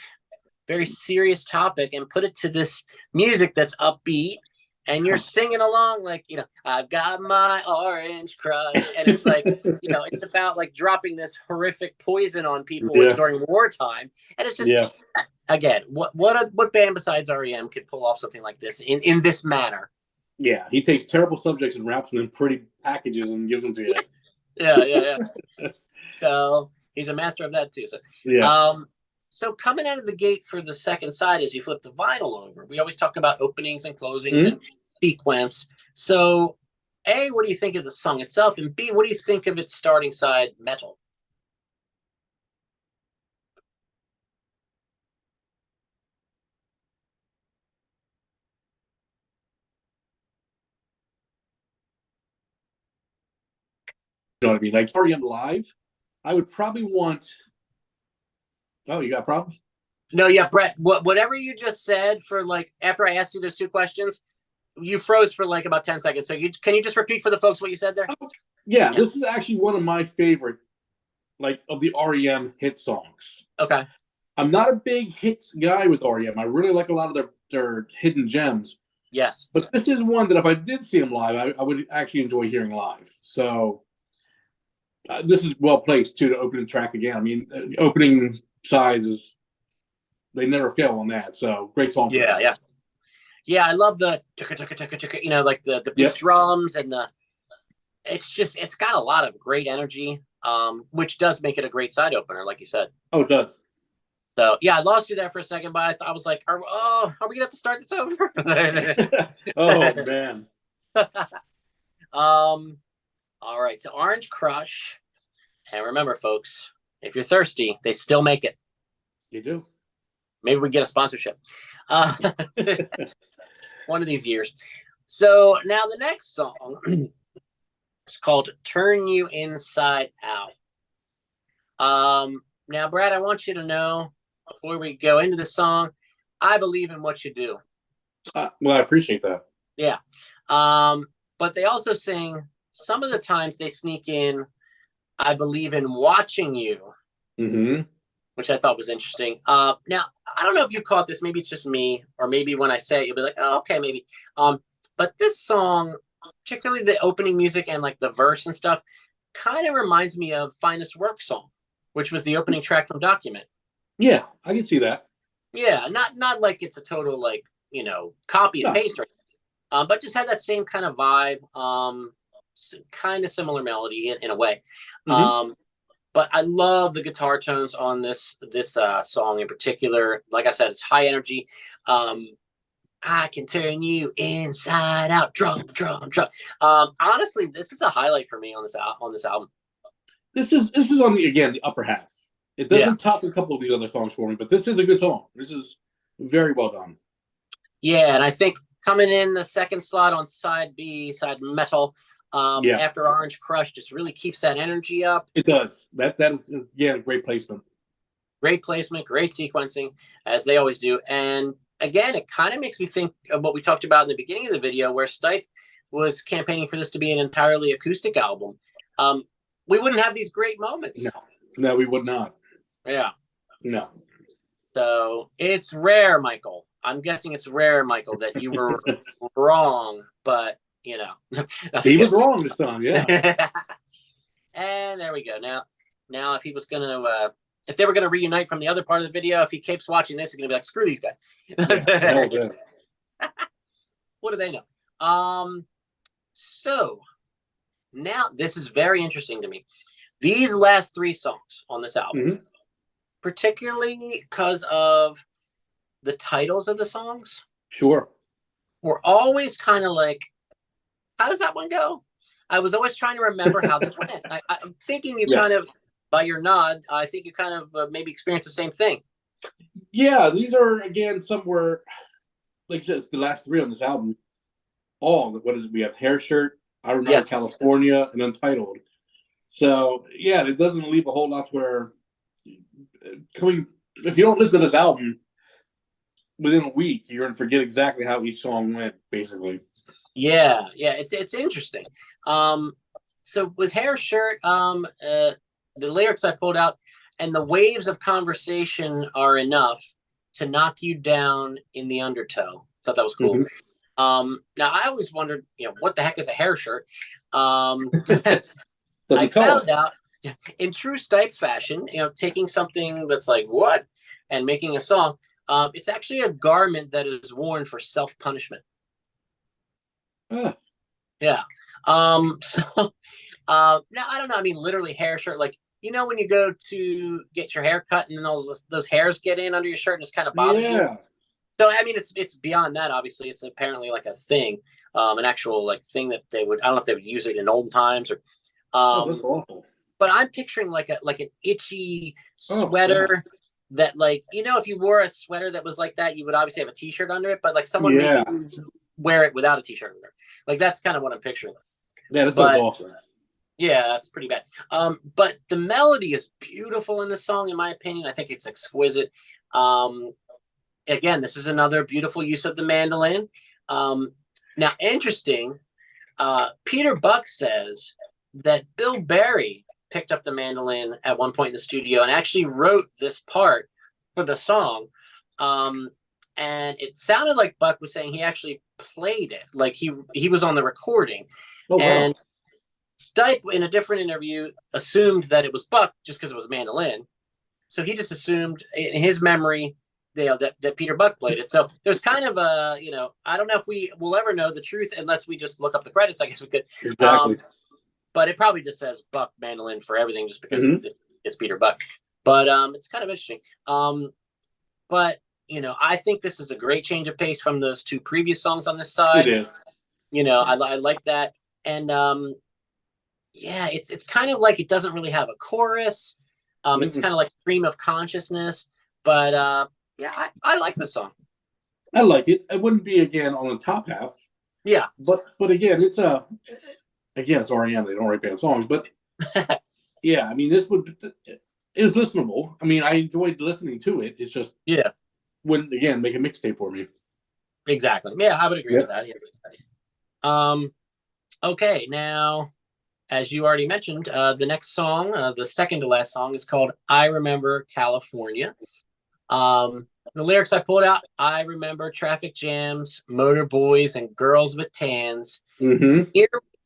very serious topic, and put it to this music that's upbeat, and you're singing along like, you know, I've got my Orange Crush, and it's like, you know, it's about like dropping this horrific poison on people during wartime, and it's just again, what band besides R.E.M. could pull off something like this in this manner? Yeah, he takes terrible subjects and wraps them in pretty packages and gives them to you. Yeah. So he's a master of that too. So so coming out of the gate for the second side, as you flip the vinyl over, we always talk about openings and closings and sequence. So A, what do you think of the song itself? And B, what do you think of its starting side metal? You know what I mean? Like R.E.M. live, I would probably want. Oh, you got problems? No, yeah, Brett. Whatever you just said for like after I asked you those two questions, you froze for like about 10 seconds. So can you just repeat for the folks what you said there? Yeah, this is actually one of my favorite, like, of the R.E.M. hit songs. Okay. I'm not a big hits guy with R.E.M. I really like a lot of their hidden gems. Yes. But this is one that if I did see them live, I would actually enjoy hearing live. So this is well placed too to open the track again. I mean, opening sides they never fail on that. So great song. Yeah. I love the you know, like the big drums and it's got a lot of great energy, which does make it a great side opener, like you said. Oh, it does. So yeah, I lost you there for a second, but I was like, are we gonna have to start this over? Oh man. All right, so Orange Crush, and remember, folks, if you're thirsty, they still make it. You do. Maybe we get a sponsorship one of these years. So now the next song It's called Turn You Inside Out. Now, Brad, I want you to know before we go into the song, I believe in what you do. Well, I appreciate that. Yeah. But they also sing, some of the times they sneak in, I believe in watching you, which I thought was interesting. Now, I don't know if you caught this. Maybe it's just me, or maybe when I say it, you'll be like, oh, okay, maybe. But this song, particularly the opening music and like the verse and stuff, kind of reminds me of Finest Work Song, which was the opening track from Document. Yeah, I can see that. Yeah, not like it's a total like, you know, copy and paste, but just had that same kind of vibe, kind of similar melody in a way. But I love the guitar tones on this song in particular. Like I said, it's high energy. I can turn you inside out, drum. Honestly, this is a highlight for me on this album. This is on the upper half. It doesn't top a couple of these other songs for me, but this is a good song. This is very well done. Yeah, and I think coming in the second slot on side B, side metal, after Orange Crush, just really keeps that energy up. It does. That is, great placement. Great placement, great sequencing, as they always do. And again, it kind of makes me think of what we talked about in the beginning of the video, where Stipe was campaigning for this to be an entirely acoustic album. We wouldn't have these great moments. No, we would not. Yeah. No. So it's rare, Michael. I'm guessing it's rare, Michael, that you were wrong, but you know. He was wrong this time, yeah. And there we go. Now if he was gonna if they were gonna reunite from the other part of the video, if he keeps watching this, he's gonna be like, screw these guys. What do they know? So now this is very interesting to me. These last three songs on this album, particularly because of the titles of the songs, were always kind of like, how does that one go? I was always trying to remember how that went. I'm thinking you kind of, by your nod, I think you kind of maybe experienced the same thing. Yeah, these are, again, somewhere, like you said, it's the last three on this album. What is it? We have Hair Shirt, I Remember California, and Untitled. So, yeah, it doesn't leave a whole lot where, if you don't listen to this album within a week, you're going to forget exactly how each song went, basically. Yeah, it's interesting. So with Hair Shirt, the lyrics I pulled out, and the waves of conversation are enough to knock you down in the undertow. Thought that was cool. Now I always wondered, what the heck is a hair shirt? I found out in true Stipe fashion, taking something that's like what and making a song. It's actually a garment that is worn for self-punishment. Yeah. So now I don't know. I mean, literally hair shirt, like, when you go to get your hair cut and then those hairs get in under your shirt and it's kind of bothering you. So, I mean, it's beyond that. Obviously, it's apparently like a thing, an actual like thing that they would, I don't know if they would use it in old times or, that's awful. But I'm picturing like an itchy sweater that, like, if you wore a sweater that was like that, you would obviously have a t-shirt under it, but like someone making you wear it without a t-shirt under. Like, that's kind of what I'm picturing. Yeah, that sounds awful. Yeah, that's pretty bad. But the melody is beautiful in this song, in my opinion. I think it's exquisite. Again, this is another beautiful use of the mandolin. Now, interesting, Peter Buck says that Bill Berry picked up the mandolin at one point in the studio and actually wrote this part for the song. And it sounded like Buck was saying he actually played it, like he was on the recording. And Stipe, in a different interview, assumed that it was Buck just because it was a mandolin. So he just assumed in his memory that Peter Buck played it. So there's kind of a, I don't know if we will ever know the truth unless we just look up the credits. I guess we could. Exactly. But it probably just says Buck mandolin for everything just because it's Peter Buck. But it's kind of interesting. But, I think this is a great change of pace from those two previous songs on this side. It is. I like that. And it's kind of like it doesn't really have a chorus. It's kind of like stream of consciousness. But I like the song. I like it. It wouldn't be, again, on the top half. Yeah. But again, it's again, it's R.E.M. They don't write bad songs, but yeah, I mean, it was listenable. I mean, I enjoyed listening to it. It's just wouldn't again make a mixtape for me. Exactly. Yeah, I would agree with that. Yeah. Okay, now, as you already mentioned, the next song, the second to last song, is called "I Remember California." The lyrics I pulled out: "I remember traffic jams, motor boys, and girls with tans.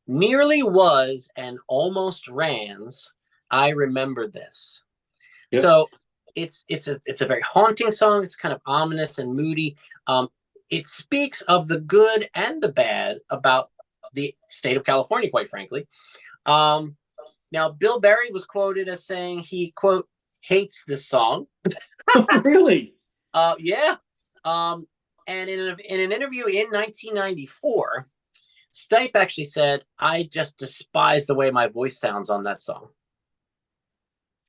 Nearly was and almost rans. I remember this." Yep. So it's a very haunting song. It's kind of ominous and moody. It speaks of the good and the bad about the state of California, quite frankly. Now, Bill Berry was quoted as saying he, quote, hates this song. Really? Yeah. And in an interview in 1994, Stipe actually said, "I just despise the way my voice sounds on that song."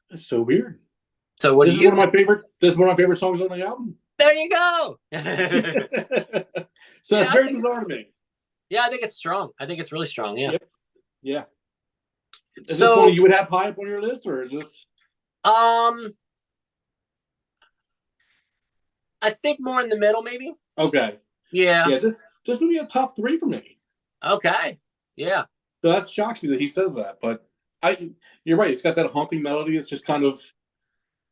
That's so weird. So what this is one of my favorite. This is one of my favorite songs on the album. There you go. So it's very bizarre to me. Yeah, I think it's strong. I think it's really strong. Yeah. Yep. Yeah. Is this one you would have high up on your list, or is this? I think more in the middle, maybe. Okay. Yeah. Yeah. This would be a top 3 for me. Okay. Yeah. So that shocks me that he says that, but you're right. It's got that haunting melody. It's just kind of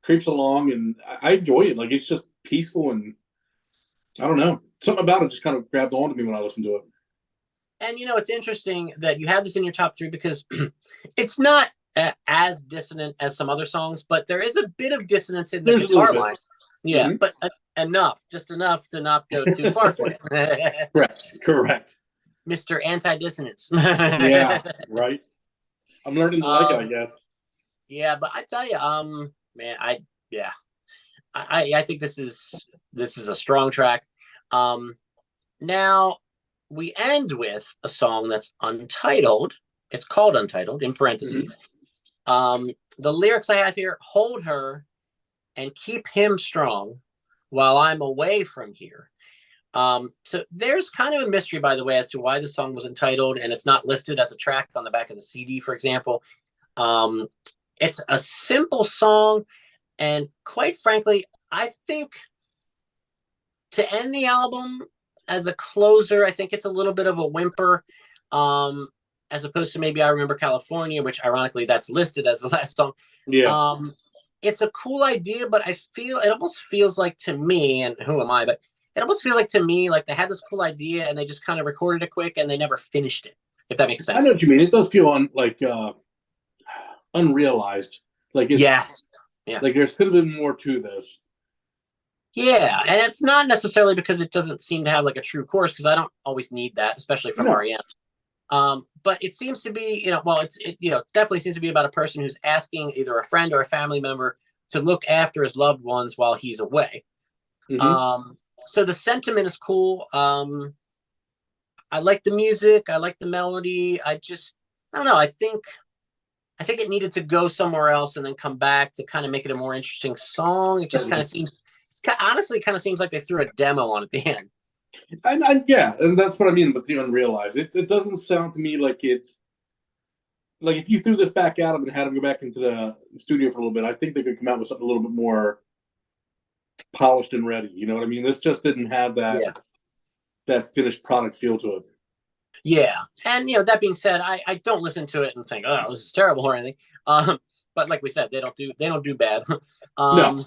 creeps along, and I enjoy it. Like, it's just peaceful, and I don't know, something about it just kind of grabbed onto me when I listened to it. And it's interesting that you have this in your top 3 because it's not as dissonant as some other songs, but there is a bit of dissonance in the guitar line. Yeah, but just enough to not go too far for it. Correct. Mr. Anti-Dissonance. Yeah, right. I'm learning to like it, I guess. Yeah, but I tell you, man, I think this is a strong track. Now we end with a song that's untitled. It's called Untitled in parentheses. The lyrics I have here: "Hold her and keep him strong while I'm away from here." So there's kind of a mystery, by the way, as to why the song was entitled, and it's not listed as a track on the back of the CD, for example. It's a simple song, and quite frankly, I think to end the album as a closer, I think it's a little bit of a whimper, as opposed to maybe "I Remember California," which ironically that's listed as the last song. Yeah. It's a cool idea, but I feel it almost feels like, to me, and who am I, but it almost feels like to me like they had this cool idea and they just kind of recorded it quick and they never finished it, if that makes sense. I know what you mean. It does feel unrealized. Like, it's, yes. Yeah. Like there's could have been more to this. Yeah, and it's not necessarily because it doesn't seem to have like a true chorus, because I don't always need that, especially from R.E.M. But it seems to be, it definitely seems to be about a person who's asking either a friend or a family member to look after his loved ones while he's away. So the sentiment is cool. I like the music. I like the melody. I don't know. I think it needed to go somewhere else and then come back to kind of make it a more interesting song. It just kind of seems, honestly kind of seems like they threw a demo on at the end. And yeah, and that's what I mean with the unrealized. It doesn't sound to me like it's like if you threw this back at them and had them go back into the studio for a little bit, I think they could come out with something a little bit more polished and ready. You know what I mean? This just didn't have that finished product feel to it. Yeah, and that being said, I don't listen to it and think, "Oh, this is terrible" or anything. But like we said, they don't do bad. No.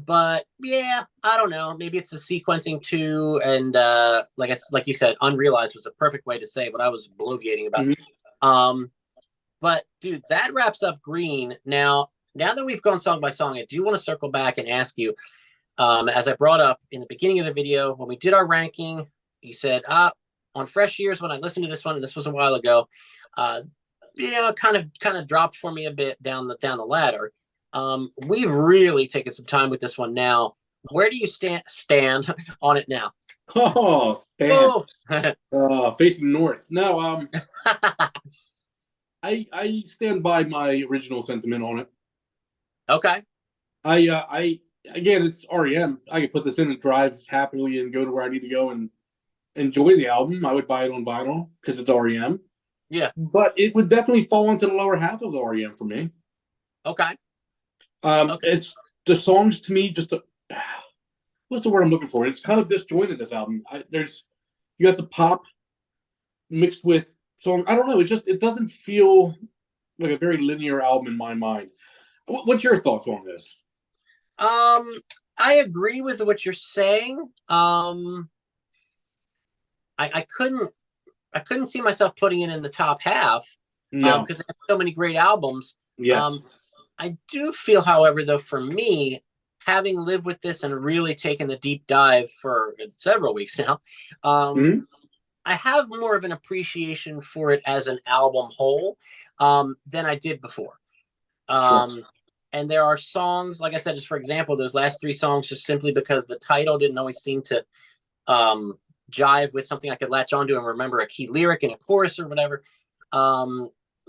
But yeah, I don't know. Maybe it's the sequencing too, and like you said, unrealized was a perfect way to say what I was bloviating about. But dude, that wraps up Green. Now that we've gone song by song, I do want to circle back and ask you, as I brought up in the beginning of the video when we did our ranking, you said, on fresh years when I listened to this one, and this was a while ago, kind of dropped for me a bit down the ladder. We've really taken some time with this one now. Where do you stand on it now? Oh, stand. Facing north. No, I stand by my original sentiment on it. Okay. I again, it's R.E.M. I could put this in and drive happily and go to where I need to go and enjoy the album. I would buy it on vinyl because it's R.E.M. Yeah. but it would definitely fall into the lower half of the R.E.M. for me. Okay. It's the songs to me just what's the word I'm looking for? It's kind of disjointed, this album. You got the pop mixed with song. I don't know. It doesn't feel like a very linear album in my mind. What's your thoughts on this? I agree with what you're saying. I couldn't see myself putting it in the top half. No. Because they have so many great albums. Yes. I do feel, however, though, for me, having lived with this and really taken the deep dive for several weeks now, I have more of an appreciation for it as an album whole than I did before. Sure. And there are songs, like I said, just for example, those last three songs, just simply because the title didn't always seem to jive with something I could latch onto and remember a key lyric in a chorus or whatever.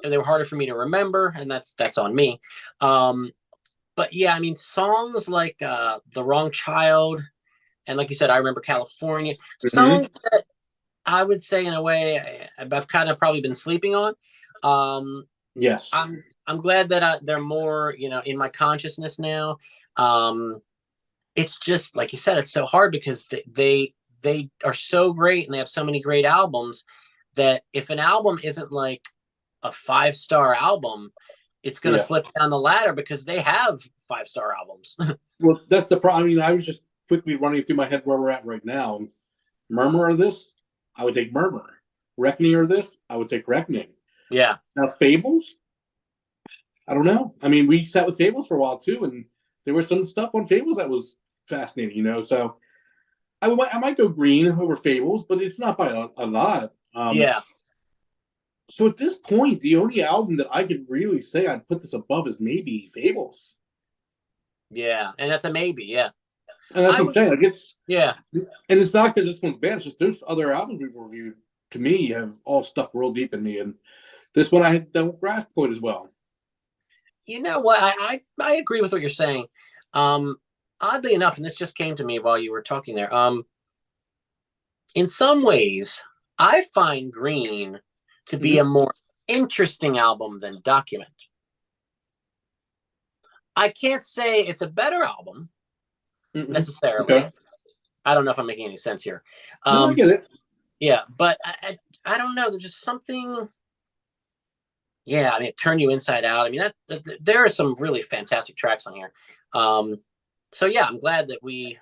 They were harder for me to remember, and that's on me. But yeah, I mean, songs like The Wrong Child, and like you said, I Remember California, songs that I would say in a way I've kind of probably been sleeping on. Yes. I'm glad that they're more, in my consciousness now. It's just, like you said, it's so hard because they are so great and they have so many great albums that if an album isn't like a 5-star album, it's going to slip down the ladder because they have 5-star albums. Well, that's the problem. I mean, I was just quickly running through my head where we're at right now. Murmur of this, I would take Murmur. Reckoning of this, I would take Reckoning. Yeah. Now, Fables, I don't know. I mean, we sat with Fables for a while too, and there was some stuff on Fables that was fascinating, So I might go Green over Fables, but it's not by a lot. Yeah. So at this point, the only album that I could really say I'd put this above is maybe Fables. Yeah, and that's a maybe, yeah. And that's what I'm saying. Like and it's not because this one's bad. It's just there's other albums we've reviewed, to me, have all stuck real deep in me, and this one I don't grasp quite as well. You know what? I agree with what you're saying. Oddly enough, and this just came to me while you were talking there. In some ways, I find Green to be a more interesting album than Document. I can't say it's a better album necessarily. Okay. I don't know if I'm making any sense here. No, I get it. Yeah, but I don't know. There's just something. Yeah, I mean, Turn You Inside Out. I mean, that there are some really fantastic tracks on here. So yeah, I'm glad that we.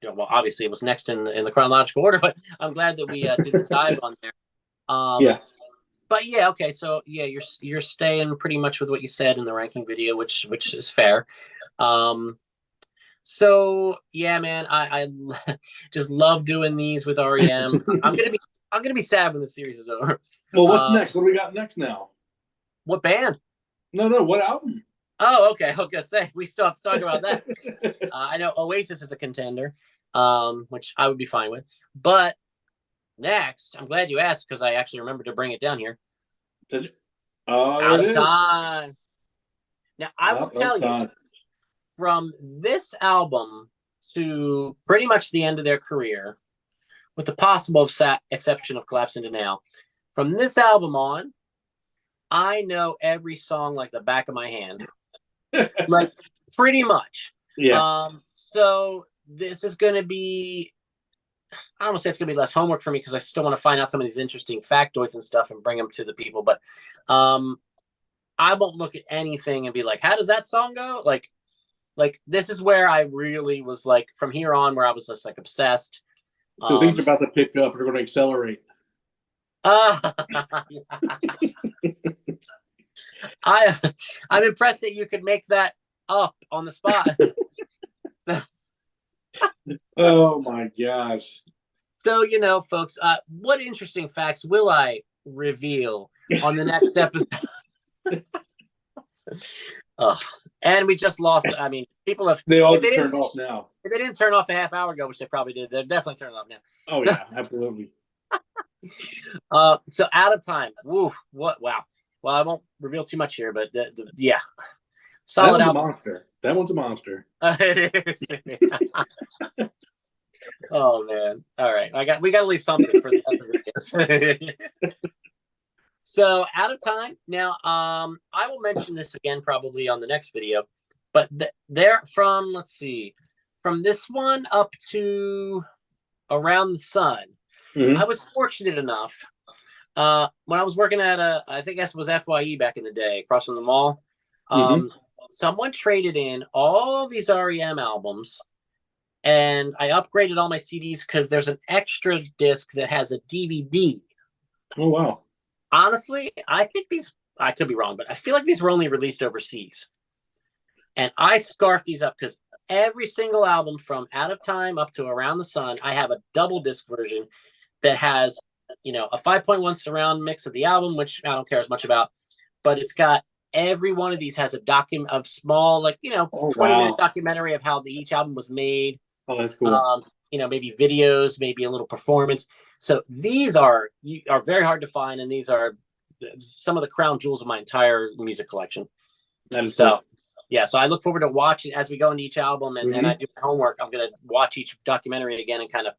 Well, obviously it was next in the chronological order, but I'm glad that we did the dive on there. Yeah. But yeah, okay. So yeah, you're staying pretty much with what you said in the ranking video, which is fair. So yeah, man, I just love doing these with R.E.M. I'm gonna be sad when the series is over. Well, what's next? What do we got next now? What band? No, what album? Oh, okay. I was gonna say we still have to talk about that. I know Oasis is a contender, which I would be fine with. But next, I'm glad you asked because I actually remembered to bring it down here. Did you? Oh, Out of Time. Now I will tell you, from this album to pretty much the end of their career, with the possible exception of Collapse Into Now, from this album on, I know every song like the back of my hand. Like pretty much. Yeah. So this is going to be, I don't want to say it's going to be less homework for me because I still want to find out some of these interesting factoids and stuff and bring them to the people. But I won't look at anything and be like, how does that song go? Like this is where I really was like, from here on, where I was just like obsessed. So things are about to pick up. They're going to accelerate. I'm impressed that you could make that up on the spot. Oh my gosh. So, folks, what interesting facts will I reveal on the next episode? And we just lost. I mean, people have. They all turned off now. If they didn't turn off a half hour ago, which they probably did, they're definitely turning off now. Oh, yeah, absolutely. So Out of Time. Woo, what? Wow. Well, I won't reveal too much here, but yeah. Solid album. Monster. That one's a monster. It is. Oh man! All right, we got to leave something for the other videos. So Out of Time. Now, I will mention this again probably on the next video, but they're from, let's see, from this one up to Around the Sun. I was fortunate enough when I was working at I think this was FYE back in the day, across from the mall. Someone traded in all these R.E.M. albums, and I upgraded all my CDs because there's an extra disc that has a DVD. Oh, wow. Honestly, I think I could be wrong, but I feel like these were only released overseas. And I scarfed these up because every single album from Out of Time up to Around the Sun, I have a double disc version that has, a 5.1 surround mix of the album, which I don't care as much about, but it's got every one of these has a small, 20-minute documentary of how each album was made. Oh, that's cool. Maybe videos, maybe a little performance. So these are very hard to find, and these are some of the crown jewels of my entire music collection. That is so cool. Yeah, so I look forward to watching as we go into each album, and I do my homework. I'm going to watch each documentary again and kind of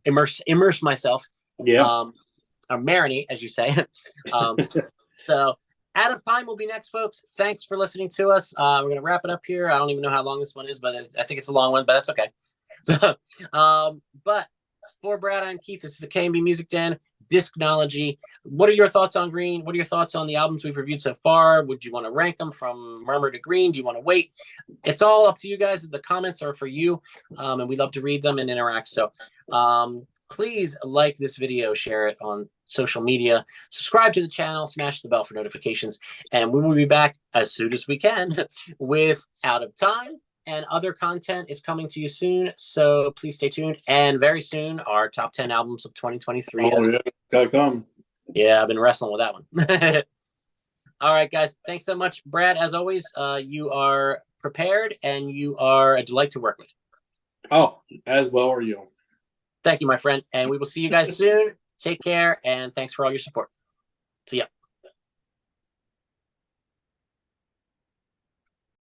immerse myself. Yeah. Or marinate, as you say. So Out of Time will be next, folks. Thanks for listening to us. We're going to wrap it up here. I don't even know how long this one is, but I think it's a long one, but that's okay. So, but for Brad, I'm Keith. This is the K&B Music Den, Discnology. What are your thoughts on Green? What are your thoughts on the albums we've reviewed so far? Would you want to rank them from Murmur to Green? Do you want to wait? It's all up to you guys. The comments are for you, and we love to read them and interact. So please like this video, share it on social media, subscribe to the channel, smash the bell for notifications, and we will be back as soon as we can with Out of Time. And other content is coming to you soon, so please stay tuned. And very soon, our top 10 albums of 2023. Oh, yeah, gotta come. Yeah, I've been wrestling with that one. All right, guys. Thanks so much. Brad, as always, you are prepared and you are a delight to work with. Oh, as well are you. Thank you, my friend. And we will see you guys soon. Take care, and thanks for all your support. See ya.